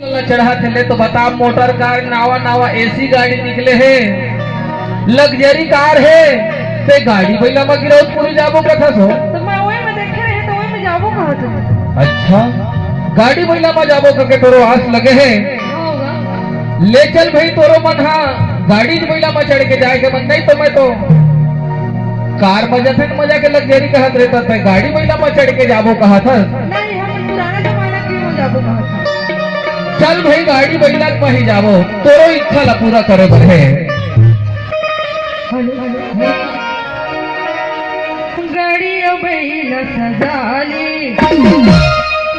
चढ़ा थे तो बता, मोटर कार नावा नावा एसी गाड़ी निकले है, लग्जरी कार है, ते गाड़ी पहिला में गिरो पूरी जाबो कथा सो तो मैं ओए में देखे रहे तो ओए में जाबो कहा था। अच्छा गाड़ी पहिला में जाबो करके तोरो आस लगे है, ले चल भाई तोरो मन। हाँ गाड़ी पहिला में चढ़ के जाए के मन नहीं तो मैं तो कार में जाते मजा के लग्जरी कहत रहता था, गाड़ी पहिला में चढ़ के जाबो कहा था। नहीं हम पुराना जमाना के में जाबो कहा था। चल भाई गाड़ी पहिला में ही जाबो, तोरो इच्छा ला पूरा करे बर है। गाड़ी बैला सजाली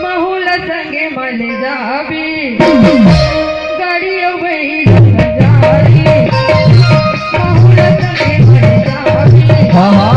माहौल संगे मले जाबी, गाड़ी बैला सजाली माहौल संगे मले जाबी। हाँ हाँ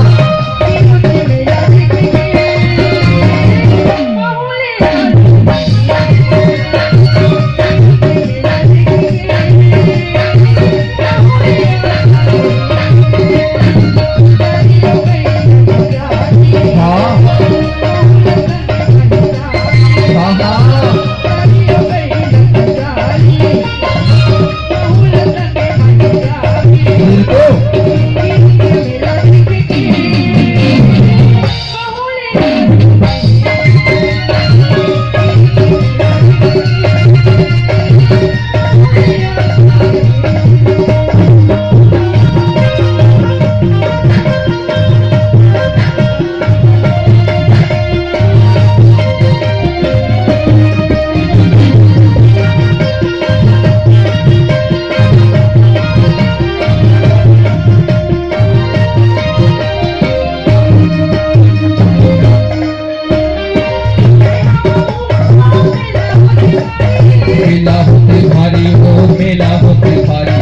मेला होते भारी हो, मेला होते भारी,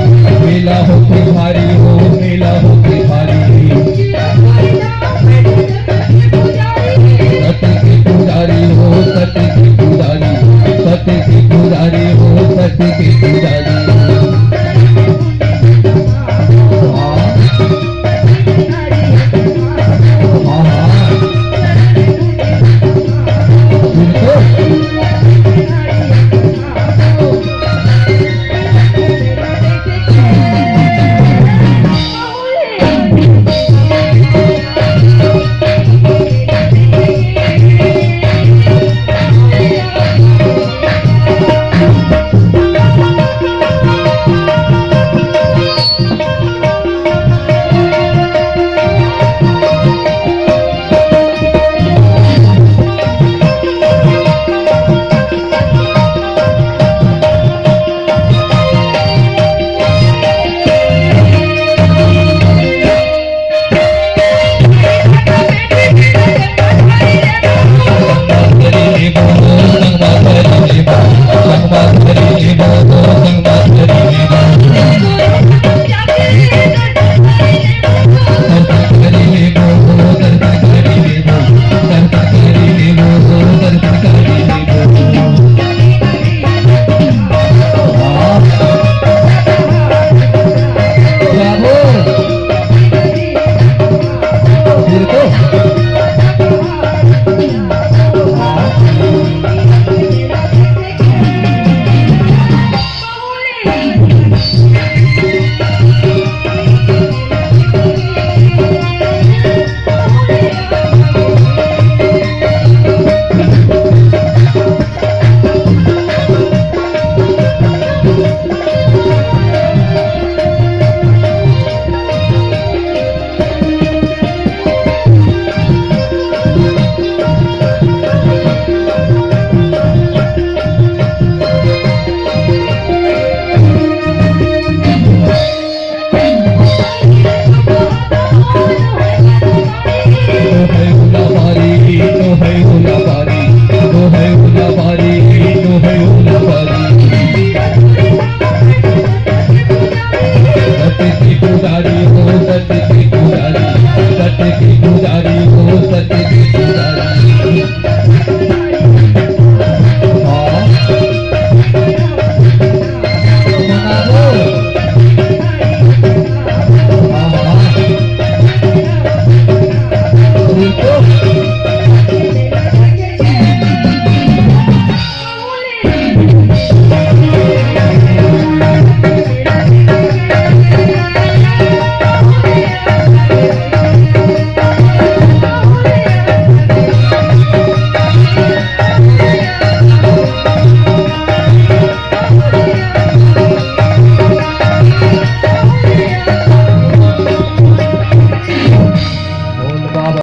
मेला होते भारी हो, मेला होते भारी। सत्य की पुजारी हो, सत्य की पुजारी, सत्य की पुजारी हो, सत्य की पुजारी।